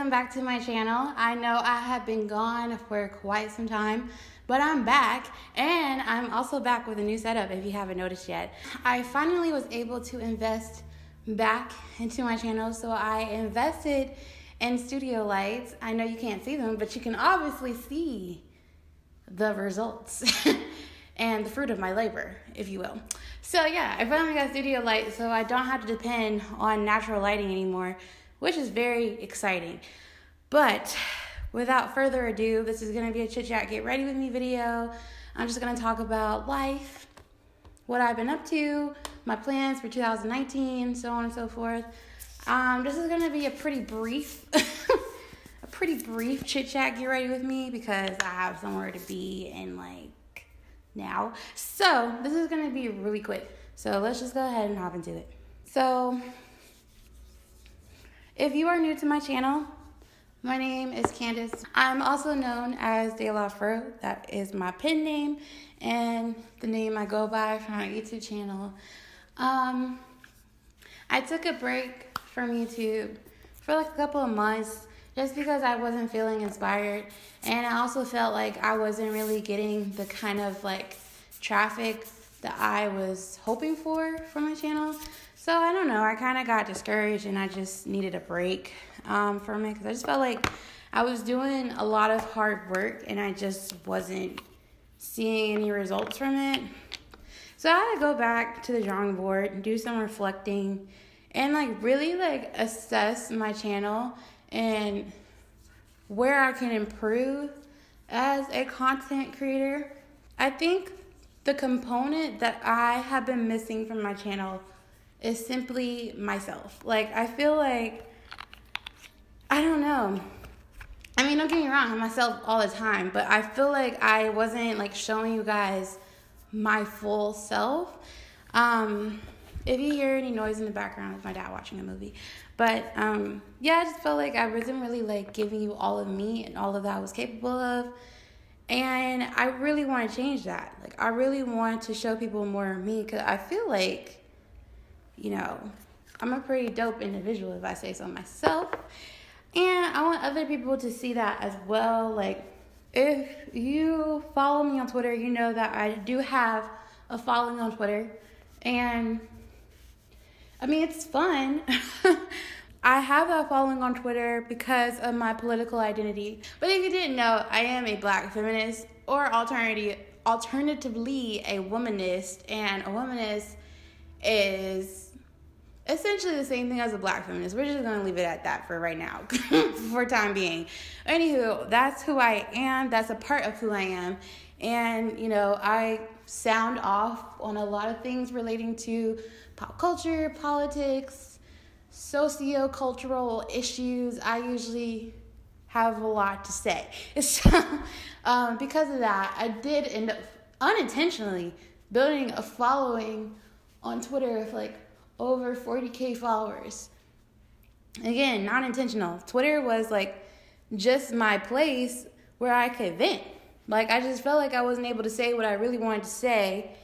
welcome back to my channel. I know I have been gone for quite some time, but I'm back, and I'm also back with a new setup if you haven't noticed yet. I finally was able to invest back into my channel, so I invested in studio lights. I know you can't see them, but you can obviously see the results and the fruit of my labor, if you will. So yeah, I finally got studio lights, so I don't have to depend on natural lighting anymore, which is very exciting. But without further ado, this is going to be a chit chat get ready with me video. I'm just going to talk about life, what I've been up to, my plans for 2019, so on and so forth. This is going to be a pretty brief chit chat get ready with me because I have somewhere to be in now. So this is going to be really quick. So let's just go ahead and hop into it. So if you are new to my channel, my name is Candace. I'm also known as De La Fro. That is my pen name and the name I go by for my YouTube channel. I took a break from YouTube for a couple of months just because I wasn't feeling inspired, and I also felt like I wasn't really getting the kind of traffic that I was hoping for my channel. So I don't know, I kind of got discouraged and I just needed a break from it because I just felt like I was doing a lot of hard work and I just wasn't seeing any results from it. So I had to go back to the drawing board and do some reflecting and really assess my channel and where I can improve as a content creator. I think the component that I have been missing from my channel is simply myself. I feel like, I don't know. I mean, don't get me wrong, I'm myself all the time, but I feel like I wasn't showing you guys my full self. If you hear any noise in the background, it's my dad watching a movie. But yeah, I just felt like I wasn't really giving you all of me and all of that I was capable of. And I really want to change that. I really want to show people more of me because I feel like, I'm a pretty dope individual if I say so myself. And I want other people to see that as well. If you follow me on Twitter, you know that I do have a following on Twitter. And I mean, it's fun. I have a following on Twitter because of my political identity. But if you didn't know, I am a black feminist, or alternatively a womanist. And a womanist is essentially the same thing as a black feminist. We're just going to leave it at that for right now, for time being. Anywho, that's who I am. That's a part of who I am. And, I sound off on a lot of things relating to pop culture, politics, socio-cultural issues. I usually have a lot to say. So, because of that, I did end up unintentionally building a following on Twitter of over 40K followers. Again, not intentional. Twitter was just my place where I could vent. I just felt like I wasn't able to say what I really wanted to say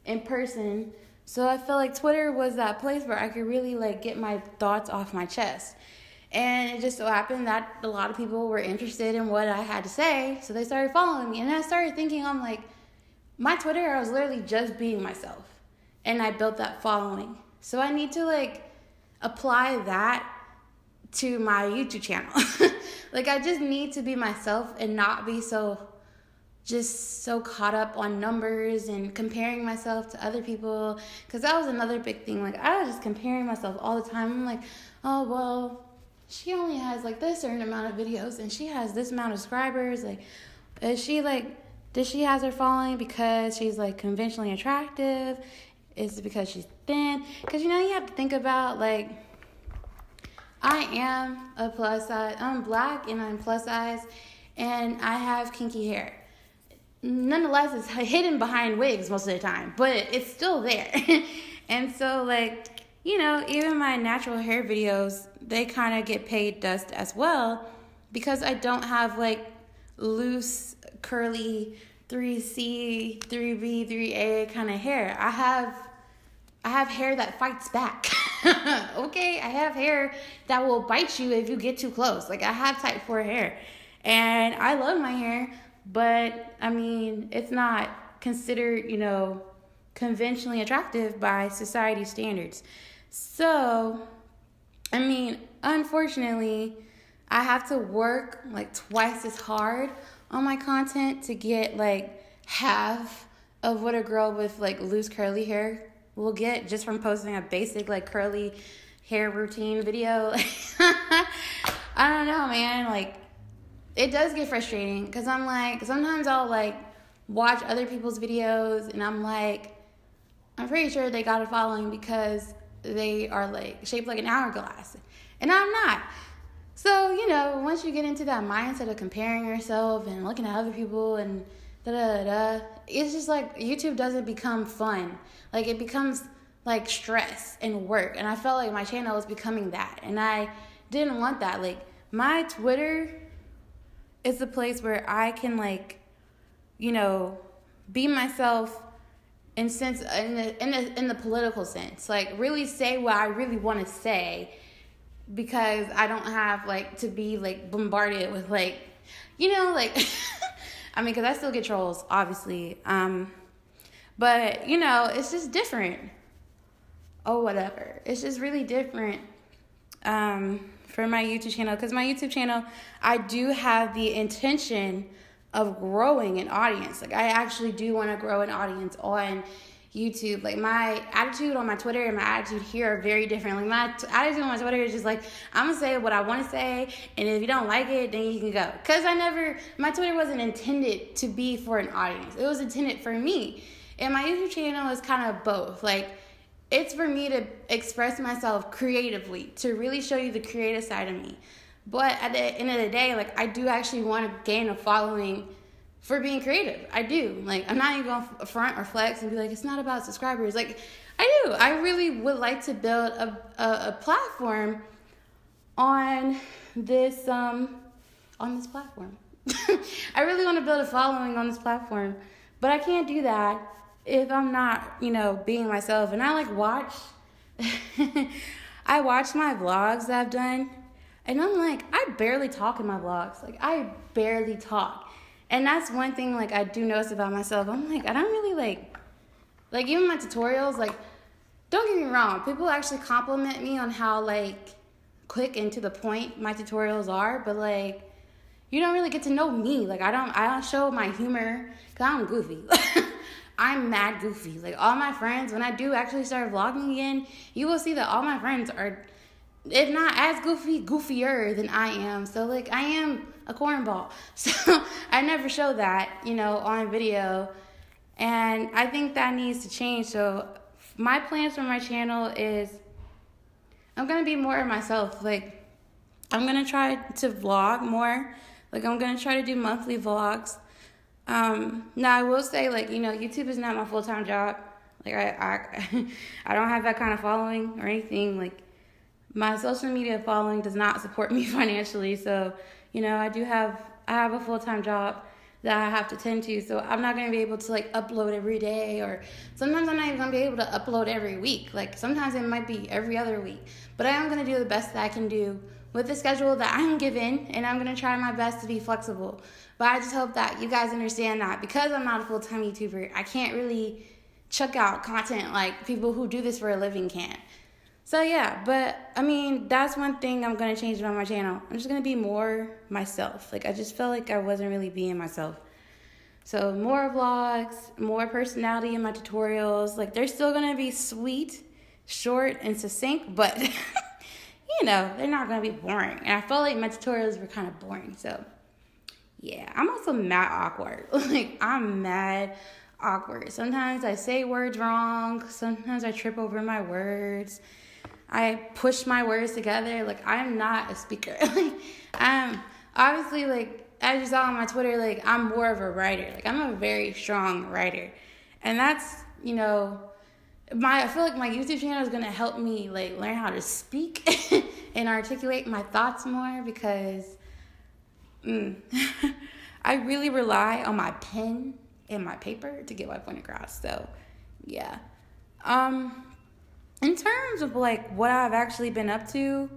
in person. So I felt like Twitter was that place where I could really get my thoughts off my chest. And it just so happened that a lot of people were interested in what I had to say. So they started following me. And I started thinking, my Twitter, I was literally just being myself. And I built that following. So I need to apply that to my YouTube channel. I just need to be myself and not be so caught up on numbers and comparing myself to other people. Because that was another big thing. I was just comparing myself all the time. I'm like, oh, well, she only has this certain amount of videos and she has this amount of subscribers. Is she does she has her following because she's conventionally attractive? Is it because she's thin? Because you have to think about I am a plus size. I'm black and I'm plus size and I have kinky hair. Nonetheless, it's hidden behind wigs most of the time, but it's still there. And so even my natural hair videos, they kind of get paid dust as well because I don't have loose, curly 3C, 3B, 3A kind of hair. I I have hair that fights back. Okay, I have hair that will bite you if you get too close. Like, I have type 4 hair, and I love my hair, but I mean, it's not considered, you know, conventionally attractive by society standards. So, I mean, unfortunately, I have to work like twice as hard on my content to get like half of what a girl with like loose curly hair will get just from posting a basic like curly hair routine video. I don't know, man. Like, it does get frustrating because I'm like, sometimes I'll like watch other people's videos and I'm like, I'm pretty sure they got a following because they are like shaped like an hourglass, and I'm not. So, you know, once you get into that mindset of comparing yourself and looking at other people and it's just like YouTube doesn't become fun. Like, it becomes like stress and work, and I felt like my channel was becoming that, and I didn't want that. Like, my Twitter is the place where I can like, you know, be myself in the political sense, like really say what I really want to say, because I don't have like to be like bombarded with like, you know, like I mean, because I still get trolls, obviously, but you know, it's just different. Oh, whatever. It's just really different for my YouTube channel, because my YouTube channel, I do have the intention of growing an audience. Like, I actually do want to grow an audience on YouTube. Like, my attitude on my Twitter and my attitude here are very different. Like, my attitude on my Twitter is just like, I'm gonna say what I want to say, and if you don't like it, then you can go. Because my Twitter wasn't intended to be for an audience. It was intended for me. And my YouTube channel is kind of both. Like, it's for me to express myself creatively, to really show you the creative side of me. But at the end of the day, like, I do actually want to gain a following for being creative. I do. Like, I'm not even going to front or flex and be like, it's not about subscribers. Like, I do. I really would like to build a platform on this platform. I really want to build a following on this platform. But I can't do that if I'm not, you know, being myself. And I like watch I watch my vlogs that I've done. And I'm like, I barely talk in my vlogs. Like, I barely talk. And that's one thing, like, I do notice about myself. I'm like, I don't really, like, even my tutorials, like, don't get me wrong. People actually compliment me on how, like, quick and to the point my tutorials are. But, like, you don't really get to know me. Like, I don't show my humor because I'm goofy. I'm mad goofy. Like, all my friends, when I do actually start vlogging again, you will see that all my friends are, if not as goofy, goofier than I am. So, like, I am a cornball. So, I never show that, you know, on video. And I think that needs to change. So, my plans for my channel is I'm going to be more of myself. Like, I'm going to try to vlog more. Like, I'm going to try to do monthly vlogs. Now, I will say, like, you know, YouTube is not my full-time job. Like, I don't have that kind of following or anything. Like, my social media following does not support me financially, so, you know, I have a full-time job that I have to tend to, so I'm not going to be able to, like, upload every day, or sometimes I'm not even going to be able to upload every week. Like, sometimes it might be every other week, but I am going to do the best that I can do with the schedule that I'm given, and I'm going to try my best to be flexible. But I just hope that you guys understand that because I'm not a full-time YouTuber, I can't really chuck out content like people who do this for a living can. So yeah, but I mean, that's one thing I'm going to change about my channel. I'm just going to be more myself. Like, I just felt like I wasn't really being myself. So more vlogs, more personality in my tutorials. Like, they're still going to be sweet, short, and succinct, but you know, they're not going to be boring. And I felt like my tutorials were kind of boring, so yeah. I'm also mad awkward. Like, I'm mad awkward. Sometimes I say words wrong. Sometimes I trip over my words. I push my words together. Like, I'm not a speaker. Like, I'm obviously, like, as you saw on my Twitter, like, I'm more of a writer. Like, I'm a very strong writer. And that's, you know, I feel like my YouTube channel is going to help me, like, learn how to speak and articulate my thoughts more, because I really rely on my pen and my paper to get my point across. So, yeah. In terms of like what I've actually been up to,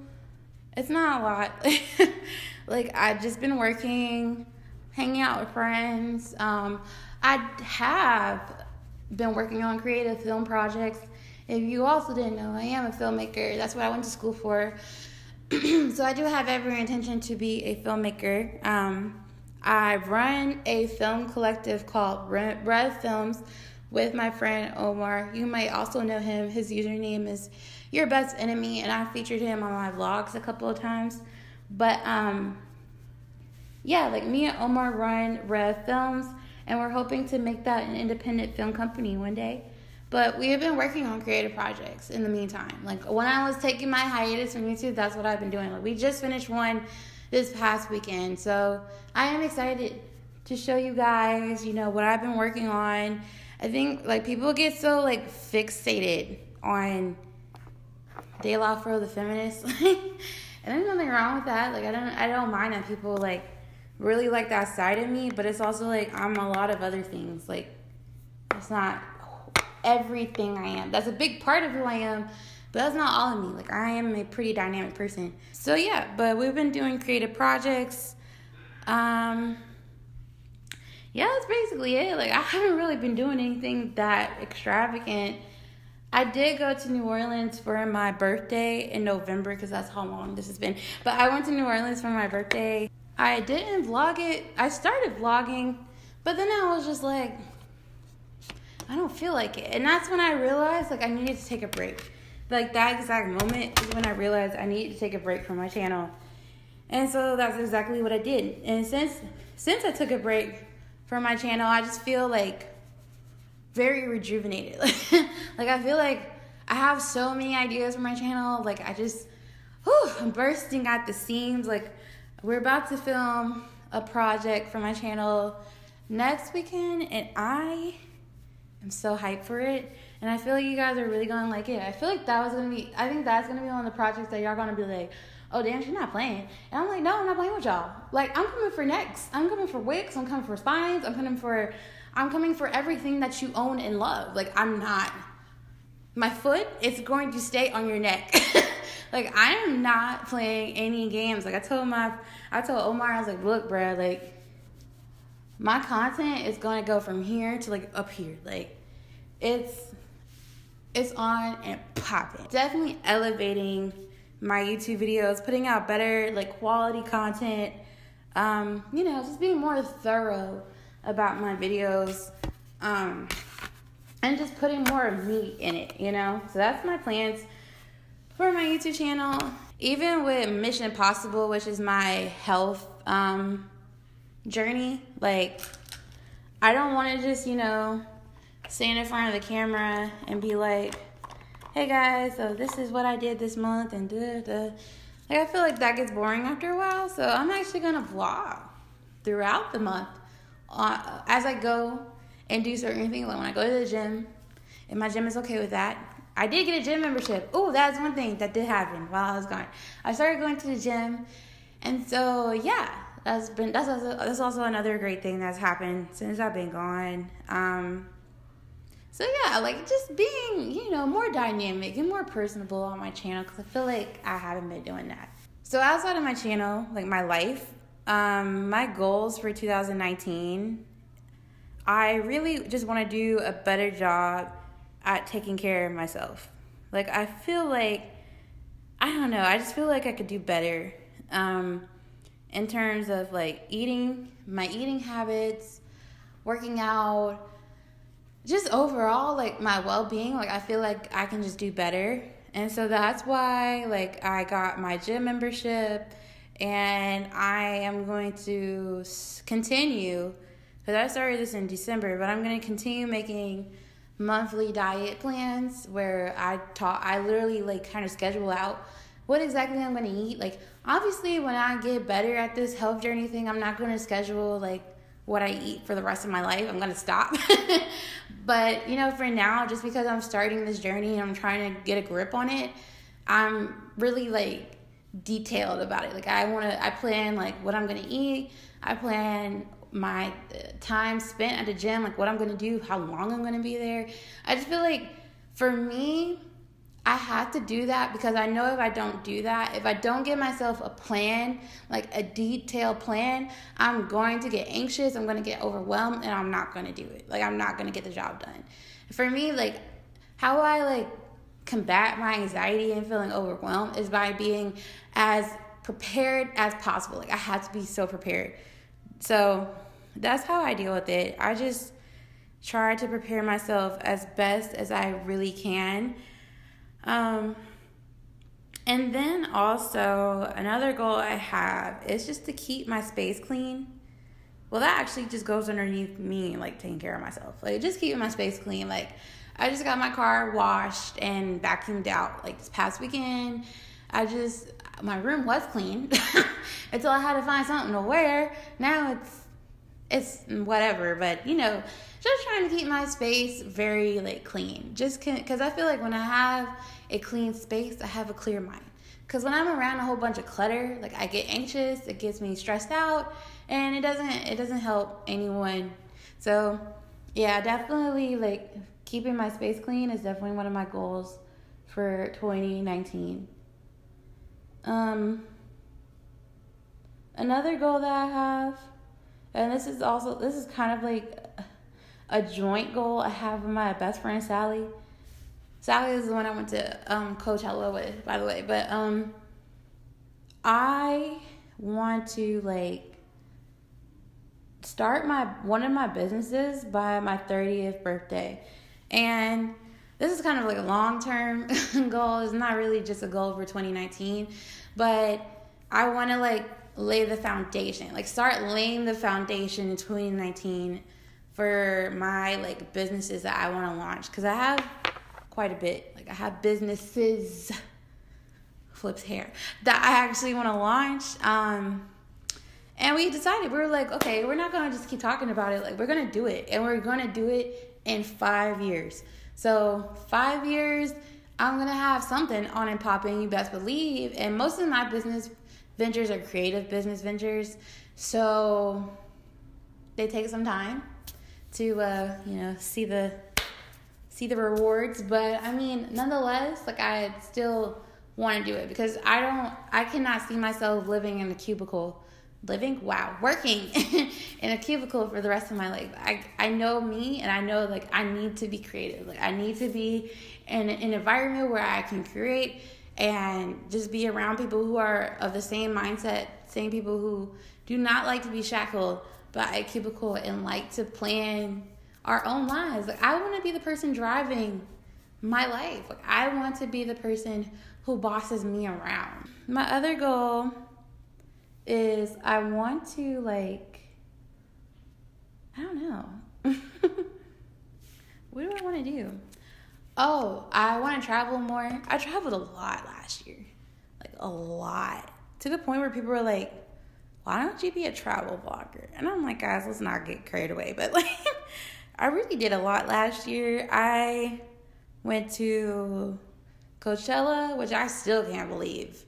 it's not a lot. Like, I've just been working, hanging out with friends. I have been working on creative film projects. If you also didn't know, I am a filmmaker. That's what I went to school for. So I do have every intention to be a filmmaker. I run a film collective called Rev Films with my friend Omar. You might also know him. His username is Your Best Enemy, and I featured him on my vlogs a couple of times. But yeah, like, me and Omar run Rev Films, and we're hoping to make that an independent film company one day. But we have been working on creative projects in the meantime. Like, when I was taking my hiatus from YouTube, that's what I've been doing. Like, we just finished one this past weekend. So I am excited to show you guys, you know, what I've been working on. I think, like, people get so, like, fixated on De La Fro the feminist. And there's nothing wrong with that. Like, I don't mind that people, like, really like that side of me. But it's also, like, I'm a lot of other things. Like, it's not everything I am. That's a big part of who I am, but that's not all of me. Like, I am a pretty dynamic person. So yeah, but we've been doing creative projects. Yeah, that's basically it. Like, I haven't really been doing anything that extravagant. I did go to New Orleans for my birthday in November, because that's how long this has been. But I went to New Orleans for my birthday. I didn't vlog it. I started vlogging, but then I was just like, I don't feel like it. And that's when I realized, like, I needed to take a break. Like, that exact moment is when I realized I needed to take a break from my channel. And so that's exactly what I did. And since I took a break from my channel, I just feel, like, very rejuvenated. Like, I feel like I have so many ideas for my channel. Like, I'm bursting at the seams. Like, we're about to film a project for my channel next weekend, and I'm so hyped for it, and I feel like you guys are really gonna like it. I think that's gonna be one of the projects that y'all gonna be like, oh damn, she's not playing. And I'm like, no, I'm not playing with y'all. Like, I'm coming for necks, I'm coming for wigs, I'm coming for spines, I'm coming for everything that you own and love. Like, my foot is going to stay on your neck. Like, I am not playing any games. Like, I told Omar, I was like, look, bro, like, my content is going to go from here to, like, up here. Like, it's on and popping. Definitely elevating my YouTube videos, putting out better, like, quality content. You know, just being more thorough about my videos. And just putting more of me in it, you know? So that's my plans for my YouTube channel. Even with Mission Impossible, which is my health journey, like, I don't want to just, you know, stand in front of the camera and be like, hey guys, so this is what I did this month, and da. Like, I feel like that gets boring after a while, so I'm actually gonna vlog throughout the month as I go and do certain things. Like, when I go to the gym, if my gym is okay with that. I did get a gym membership. Oh, that's one thing that did happen while I was gone. I started going to the gym, and so yeah, that's also another great thing that's happened since I've been gone. So yeah, like, just being, you know, more dynamic and more personable on my channel, because I feel like I haven't been doing that. So outside of my channel, like, my life, my goals for 2019, I really just want to do a better job at taking care of myself. Like, I feel like, I don't know, I just feel like I could do better in terms of, like, my eating habits, working out, just overall, like, my well-being. Like, I feel like I can just do better. And so that's why, like, I got my gym membership, and I am going to continue, because I started this in December, but I'm going to continue making monthly diet plans where I literally, like, kind of schedule out what exactly I'm going to eat. Like, obviously, when I get better at this health journey thing, I'm not going to schedule, like, what I eat for the rest of my life. I'm going to stop. But, you know, for now, just because I'm starting this journey and I'm trying to get a grip on it, I'm really, like, detailed about it. Like, I plan, like, what I'm going to eat. I plan my time spent at the gym, like, what I'm going to do, how long I'm going to be there. I just feel like, for me, I have to do that because I know if I don't do that, if I don't give myself a plan, like a detailed plan, I'm going to get anxious, I'm going to get overwhelmed, and I'm not going to do it. Like, I'm not going to get the job done. For me, like, how I, like, combat my anxiety and feeling overwhelmed is by being as prepared as possible. Like, I have to be so prepared. So that's how I deal with it. I just try to prepare myself as best as I really can. And then also another goal I have is just to keep my space clean. Well, that actually just goes underneath me, like, taking care of myself. Like, just keeping my space clean. Like, I just got my car washed and vacuumed out, like, this past weekend. My room was clean until I had to find something to wear. Now it's whatever, but, you know, just trying to keep my space very, like, clean. Just because I feel like when I have a clean space, I have a clear mind. Because when I'm around a whole bunch of clutter, like, I get anxious, it gets me stressed out, and it doesn't help anyone. So, yeah, definitely, like, keeping my space clean is definitely one of my goals for 2019. Another goal that I have, and this is kind of like a joint goal I have with my best friend Sally. Sally is the one I went to Coachella with, by the way. But I want to, like, start one of my businesses by my 30th birthday. And this is kind of like a long-term goal. It's not really just a goal for 2019. But I want to, like, lay the foundation. Like, start laying the foundation in 2019 for my, like, businesses that I want to launch. Because I have quite a bit. Like, I have businesses, flips hair, that I actually want to launch. And we decided, we were like, okay, we're not going to just keep talking about it. Like, we're going to do it. And we're going to do it in 5 years. So 5 years, I'm going to have something on and popping, you best believe. And most of my business ventures are creative business ventures. So they take some time to, see the rewards. But, I mean, nonetheless, like, I still want to do it because I cannot see myself living in a cubicle. Working in a cubicle for the rest of my life. I know me, and I know, like, I need to be creative. Like, I need to be in an environment where I can create and just be around people who are of the same mindset, same people who do not like to be shackled by a cubicle and like to plan our own lives. Like, I want to be the person driving my life. Like, I want to be the person who bosses me around. My other goal is I want to, like, I don't know. What do I want to do? Oh, I want to travel more. I traveled a lot last year. Like, a lot. To the point where people were like, why don't you be a travel vlogger? And I'm like, guys, let's not get carried away. But, like, I really did a lot last year. I went to Coachella, which I still can't believe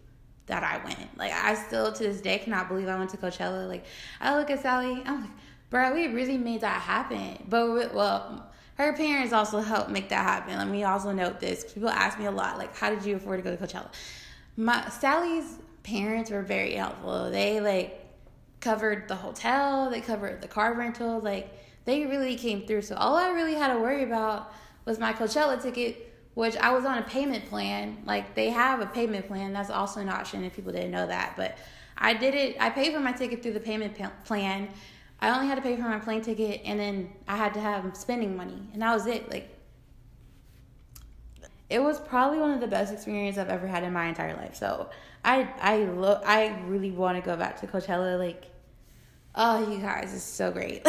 that I went. Like, I still to this day cannot believe I went to Coachella. Like, I look at Sally, I'm like, bro, we really made that happen. But, well, her parents also helped make that happen. Let me also note this. People ask me a lot, like, how did you afford to go to Coachella? Sally's parents were very helpful. They, like, covered the hotel. They covered the car rental. Like, they really came through. So all I really had to worry about was my Coachella ticket, which I was on a payment plan. Like, they have a payment plan. That's also an option if people didn't know that. But I did it. I paid for my ticket through the payment plan. I only had to pay for my plane ticket, and then I had to have spending money. And that was it. Like, it was probably one of the best experiences I've ever had in my entire life. So I really want to go back to Coachella. Like, oh, you guys, it's so great.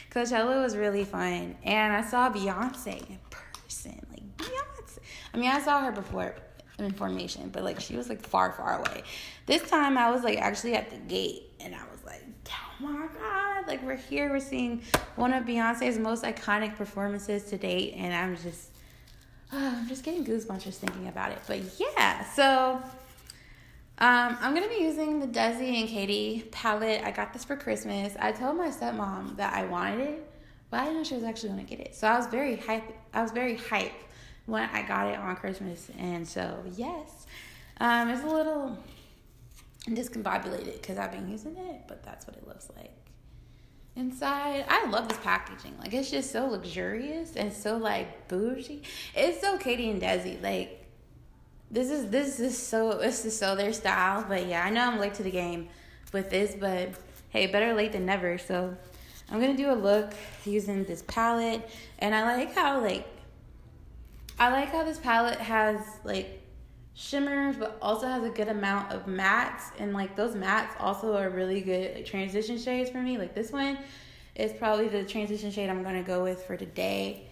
Coachella was really fun. And I saw Beyonce in person. Like, Beyonce. I mean, I saw her before in Formation, but, like, she was, like, far, far away. This time I was, like, actually at the gate, and I was like, oh my God, like, we're here, we're seeing one of Beyonce's most iconic performances to date, and I'm just getting goosebumps just thinking about it. But yeah, so I'm gonna be using the Desi and Katie palette. I got this for Christmas. I told my stepmom that I wanted it, but I didn't know she was actually gonna get it. So I was very hyped when I got it on Christmas. And so, yes, it's a little discombobulated because I've been using it, but that's what it looks like inside. I love this packaging. Like, it's just so luxurious and so, like, bougie. It's so Katie and Desi. Like, this is so their style. But yeah, I know I'm late to the game with this, but hey, better late than never. So I'm gonna do a look using this palette, and I like how this palette has like shimmers, but also has a good amount of mattes, and like those mattes also are really good like transition shades for me. Like this one is probably the transition shade I'm gonna go with for today.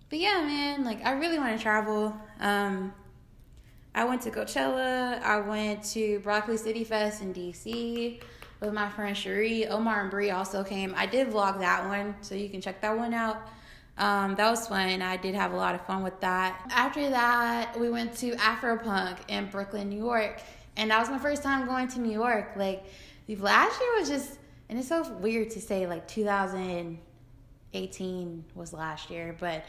But yeah, man, like I really want to travel. I went to Coachella. I went to Broccoli City Fest in DC with my friend Cherie. Omar and Bree also came. I did vlog that one, so you can check that one out. That was fun. I did have a lot of fun with that. After that, we went to Afropunk in Brooklyn, New York. And that was my first time going to New York. Like, last year was just, and it's so weird to say, like, 2018 was last year. But,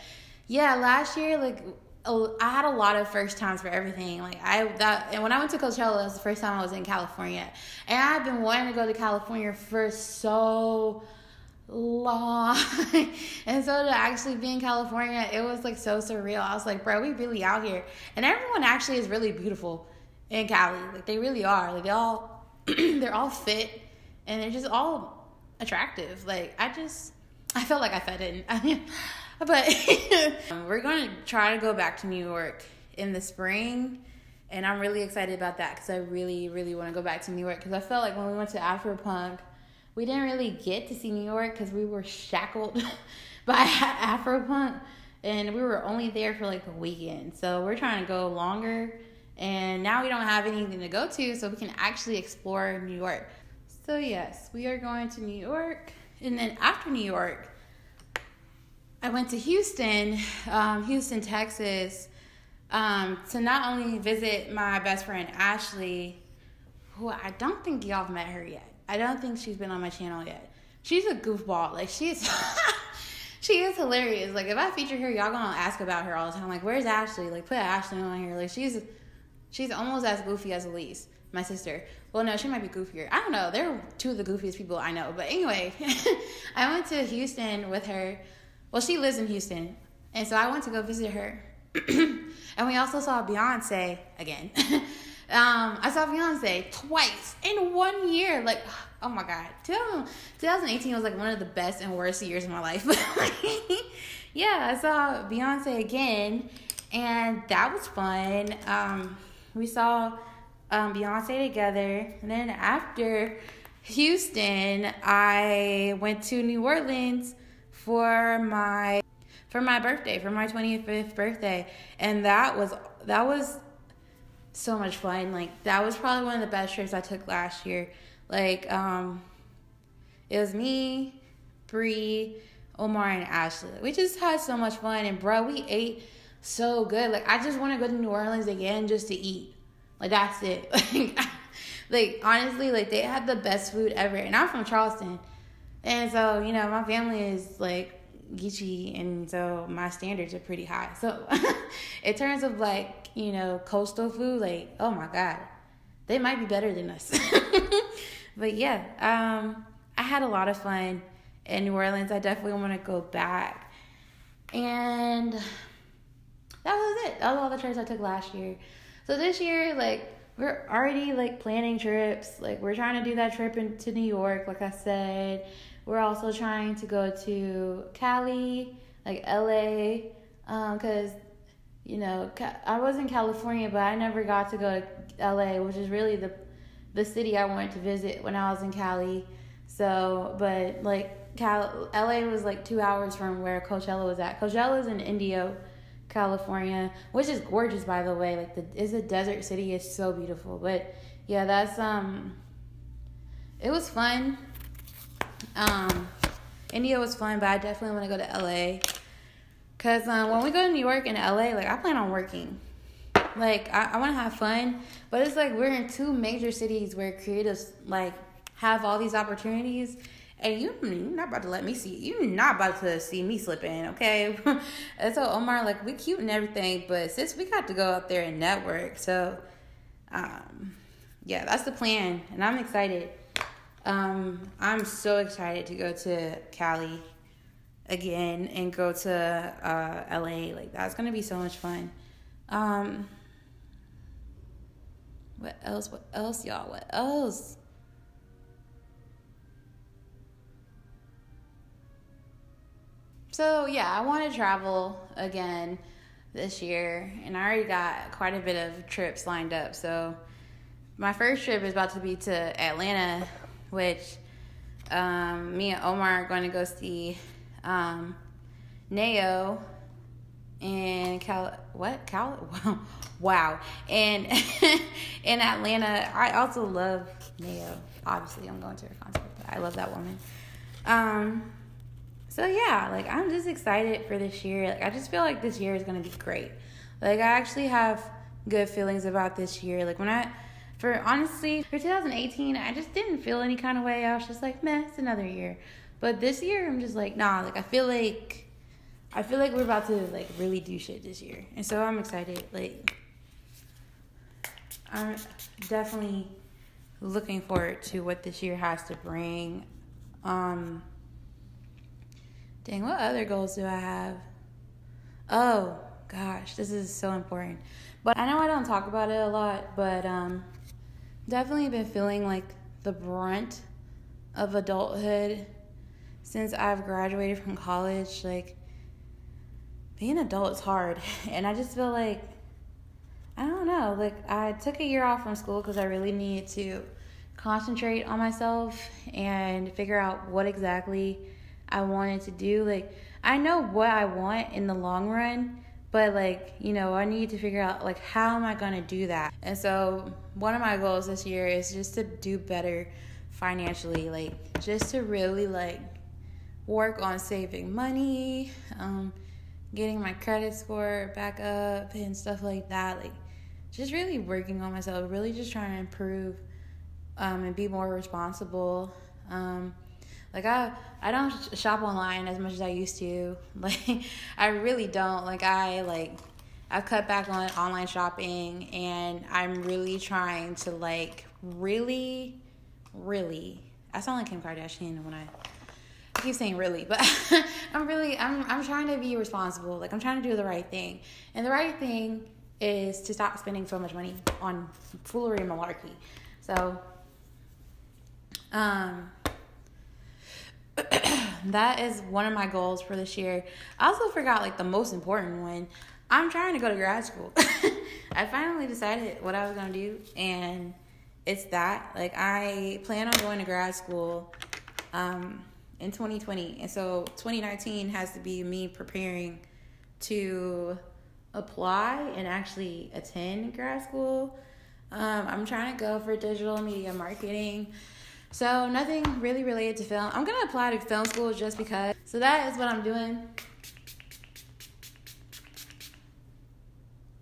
yeah, last year, like, I had a lot of first times for everything. Like, and when I went to Coachella, it was the first time I was in California. And I've been wanting to go to California for so long. And so to actually be in California, it was like so surreal. I was like, bro, we really out here. And everyone actually is really beautiful in Cali. Like, they really are. Like, they're all fit, and they're just all attractive. Like, I felt like I fit in. But we're going to try to go back to New York in the spring, and I'm really excited about that because I really, really want to go back to New York, because I felt like when we went to Afropunk, we didn't really get to see New York because we were shackled by Afropunk, and we were only there for like a weekend. So we're trying to go longer, and now we don't have anything to go to, so we can actually explore New York. So yes, we are going to New York, and then after New York, I went to Houston, Texas, to not only visit my best friend Ashley, who I don't think y'all have met her yet. I don't think she's been on my channel yet. She's a goofball. Like, she is hilarious. Like, if I feature her, y'all gonna ask about her all the time. Like, where's Ashley? Like, put Ashley on here. Like, she's almost as goofy as Elise, my sister. Well, no, she might be goofier. I don't know. They're two of the goofiest people I know. But anyway, I went to Houston with her. Well, she lives in Houston, and so I went to go visit her. And we also saw Beyonce again. I saw Beyonce twice in 1 year. Like, oh my God. 2018 was like one of the best and worst years of my life. Yeah, I saw Beyonce again, and that was fun. We saw Beyonce together, and then after Houston, I went to New Orleans for my birthday, for my 25th birthday, and that was so much fun. Like, that was probably one of the best trips I took last year. Like, it was me, Bree, Omar, and Ashley. We just had so much fun, and bro, we ate so good. Like, I just want to go to New Orleans again just to eat. Like, that's it. Like, honestly, like, they had the best food ever, and I'm from Charleston. And so, you know, my family is, like, geechee, and so my standards are pretty high. So, in terms of, like, you know, coastal food, like, oh, my God. They might be better than us. But, yeah, I had a lot of fun in New Orleans. I definitely want to go back. And that was it. That was all the trips I took last year. So, this year, like, we're already, like, planning trips. Like, we're trying to do that trip into New York, like I said. We're also trying to go to Cali, like LA, because, you know, I was in California, but I never got to go to LA, which is really the city I wanted to visit when I was in Cali. So, but, like, LA was, like, 2 hours from where Coachella was at. Coachella's in Indio, California, which is gorgeous, by the way. Like, it's a desert city. It's so beautiful. But, yeah, that's, it was fun. India was fun, but I definitely want to go to LA, because when we go to New York and LA, like, I plan on working. Like, I want to have fun, but it's like we're in two major cities where creatives, like, have all these opportunities, And you're not about to let me see. You're not about to see me slipping, okay? And so Omar, like, we cute and everything, but sis, we got to go out there and network. So, yeah, that's the plan, and I'm excited. I'm so excited to go to Cali again and go to LA. Like, that's gonna be so much fun. What else, y'all? What else? So, yeah, I want to travel again this year, and I already got quite a bit of trips lined up. So, my first trip is about to be to Atlanta, which me and Omar are going to go see Neo in wow. And in Atlanta. I also love Neo. Obviously, I'm going to her concert, but I love that woman. So yeah, like, I'm just excited for this year. Like, I just feel like this year is going to be great. Like, I actually have good feelings about this year. Like, for 2018, I just didn't feel any kind of way. I was just like, meh, it's another year. But this year, I'm just like, nah. Like, I feel like we're about to, like, really do shit this year, and so I'm excited. Like, I'm definitely looking forward to what this year has to bring. Dang, what other goals do I have? Oh, gosh, this is so important. But I know I don't talk about it a lot, but definitely been feeling like the brunt of adulthood since I've graduated from college. Like, being an adult is hard, and I just feel like, I don't know, like, I took a year off from school because I really needed to concentrate on myself and figure out what exactly I wanted to do. Like, I know what I want in the long run, but, like, you know, I need to figure out, like, how am I going to do that? And so one of my goals this year is just to do better financially, like, just to really, like, work on saving money, getting my credit score back up and stuff like that. Like, just really working on myself, really just trying to improve and be more responsible. Like, I don't shop online as much as I used to. Like, I really don't. Like, I've cut back on online shopping, and I'm really trying to, like, really, I sound like Kim Kardashian when I keep saying really, but I'm trying to be responsible. Like, I'm trying to do the right thing. And the right thing is to stop spending so much money on foolery and malarkey. So, that is one of my goals for this year. I also forgot, like, the most important one. I'm trying to go to grad school. I finally decided what I was going to do, and it's that. Like, I plan on going to grad school in 2020, and so 2019 has to be me preparing to apply and actually attend grad school. I'm trying to go for digital media marketing. So nothing really related to film. I'm going to apply to film school just because. So that is what I'm doing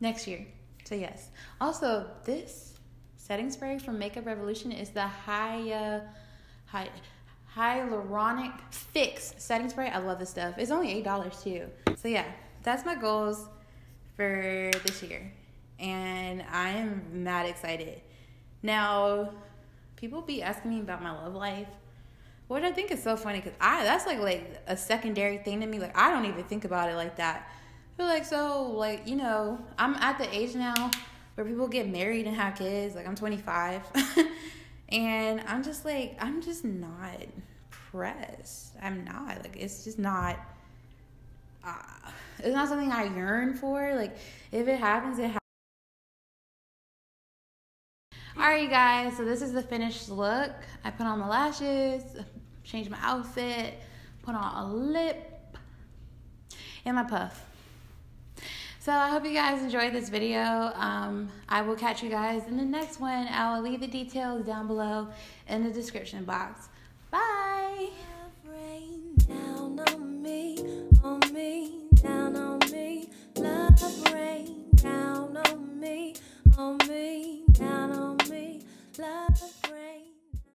next year. So yes. Also, this setting spray from Makeup Revolution is the Hyaluronic Fix setting spray. I love this stuff. It's only $8 too. So yeah, that's my goals for this year. And I am mad excited. Now, people be asking me about my love life, which I think is so funny because that's like a secondary thing to me. Like, I don't even think about it like that. I feel like, so, like, you know, I'm at the age now where people get married and have kids. Like, I'm 25. And I'm just not pressed. I'm not. Like, it's just not. It's not something I yearn for. Like, if it happens, it happens. Alright, you guys, so this is the finished look. I put on my lashes, changed my outfit, put on a lip, and my puff. So I hope you guys enjoyed this video. I will catch you guys in the next one. I will leave the details down below in the description box. Bye!